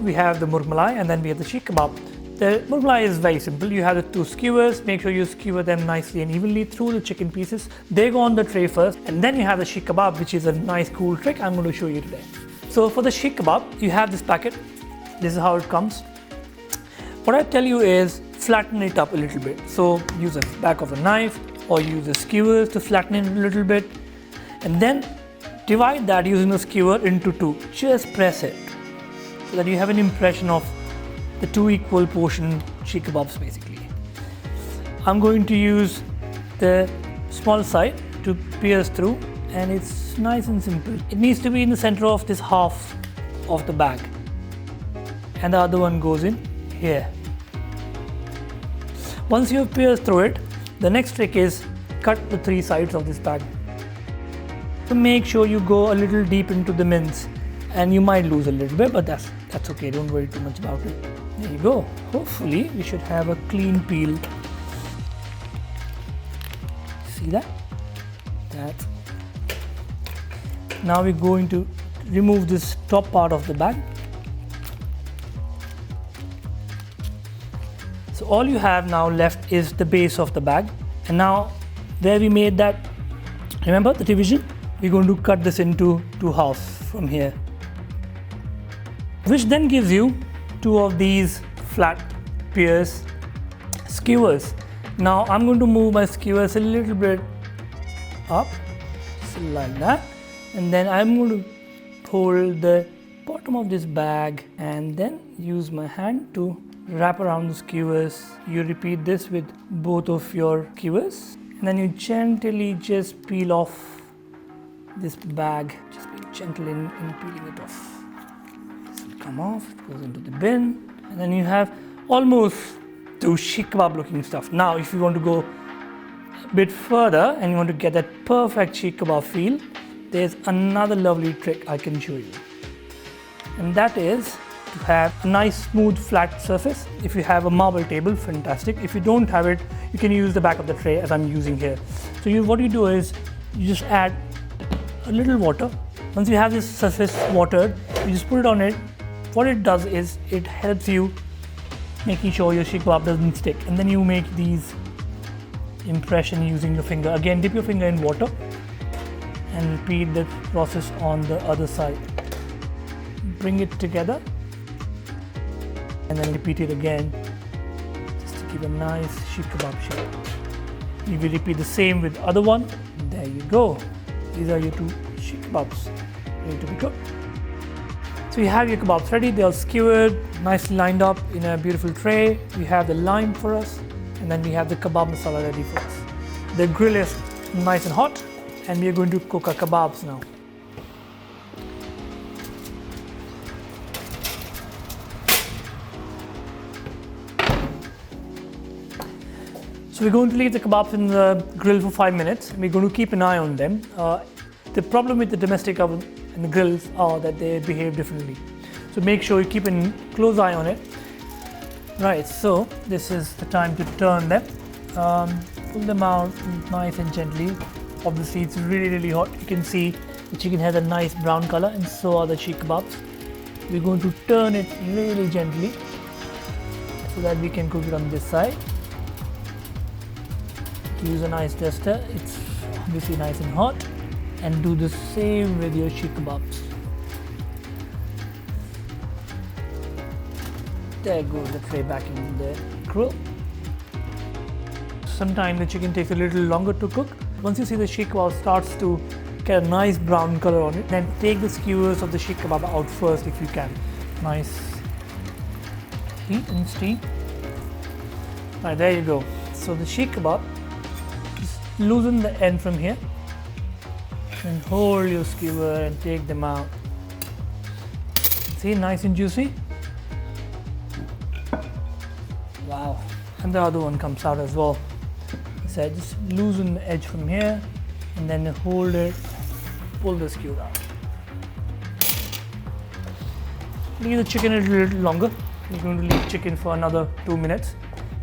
we have the Murgh Malai and then we have the Sheekh Kebab. The Murgh Malai is very simple. You have the two skewers. Make sure you skewer them nicely and evenly through the chicken pieces. They go on the tray first, and then you have the Sheekh Kebab, which is a nice cool trick I'm going to show you today. So for the Sheekh Kebab, you have this packet. This is how it comes. What I tell you is flatten it up a little bit. So use the back of a knife or use the skewers to flatten it a little bit, and then divide that using the skewer into two. Just press it so that you have an impression of the two equal portion Sheekh Kebabs basically. I'm going to use the small side to pierce through, and it's nice and simple. It needs to be in the center of this half of the bag, and the other one goes in here. Once you have pierced through it, the next trick is cut the three sides of this bag. So make sure you go a little deep into the mince, and you might lose a little bit, but that's okay, don't worry too much about it. There you go. Hopefully we should have a clean peel. See that? Now we're going to remove this top part of the bag. So all you have now left is the base of the bag, and now where we made that, remember the division? We're going to cut this into two halves from here, which then gives you two of these flat pierce skewers. Now I'm going to move my skewers a little bit up, so like that, and then I'm going to hold the bottom of this bag and then use my hand to wrap around the skewers. You repeat this with both of your skewers, and then you gently just peel off this bag. Just be gentle in peeling it off. This will come off, it goes into the bin, and then you have almost to Sheekh Kebab looking stuff. Now if you want to go a bit further and you want to get that perfect Sheekh Kebab feel, there's another lovely trick I can show you, and that is to have a nice smooth flat surface. If you have a marble table, fantastic. If you don't have it, you can use the back of the tray as I'm using here. So what you do is you just add a little water. Once you have this surface watered, you just put it on it. What it does is it helps you making sure your Sheekh Kebab doesn't stick, and then you make these impression using your finger. Again, dip your finger in water and repeat the process on the other side. Bring it together and then repeat it again, just to give a nice Sheekh Kebab shape. You will repeat the same with other one. There you go. These are your two Sheekh Kebabs ready to be cooked. So you have your kebabs ready. They are skewered, nicely lined up in a beautiful tray. We have the lime for us, and then we have the kebab masala ready for us. The grill is nice and hot, and we are going to cook our kebabs now. So we're going to leave the kebabs in the grill for 5 minutes. We're going to keep an eye on them. The problem with the domestic oven and the grills are that they behave differently. So make sure you keep a close eye on it. Right, so this is the time to turn them. Pull them out nice and gently. Obviously it's really hot. You can see the chicken has a nice brown color, and so are the Sheekh Kebabs. We're going to turn it really gently so that we can cook it on this side. Use a nice duster. It's obviously nice and hot. And do the same with your Sheekh Kebabs. There goes the tray back in the grill. Sometimes the chicken takes a little longer to cook. Once you see the Sheekh Kebab starts to get a nice brown color on it, then take the skewers of the Sheekh Kebab out first if you can. Nice heat and steam. Alright, there you go. So the Sheekh Kebab, just loosen the end from here and hold your skewer and take them out. See, nice and juicy. Wow. And the other one comes out as well. So just loosen the edge from here and then hold it, pull the skewer out. Leave the chicken a little longer. You're going to leave chicken for another 2 minutes.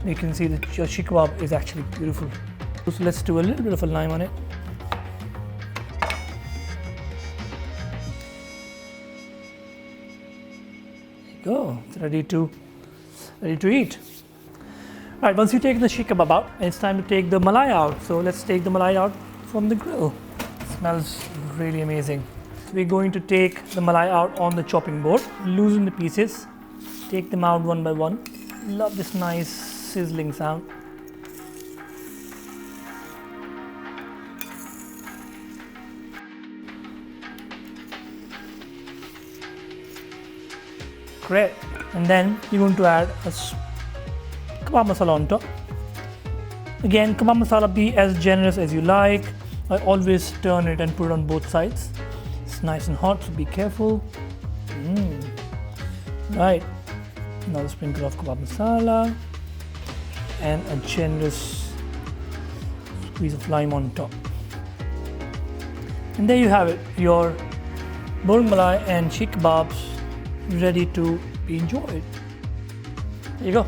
You can see that your Sheekh Kebab is actually beautiful. So let's do a little bit of a lime on it. go. It's ready to eat. All right, once you take the Sheekh kebab out, it's time to take the Malai out. So let's take the Malai out from the grill. It smells really amazing. So we're going to take the Malai out on the chopping board, loosen the pieces, take them out one by one. Love this nice sizzling sound. Great. And then you're going to add a kebab masala on top. Again, kebab masala, be as generous as you like. I always turn it and put it on both sides. It's nice and hot, so be careful. Right. Now a sprinkle of kebab masala and a generous squeeze of lime on top. And there you have it, your Murgh Malai and Sheekh kebabs ready to be enjoyed. There you go.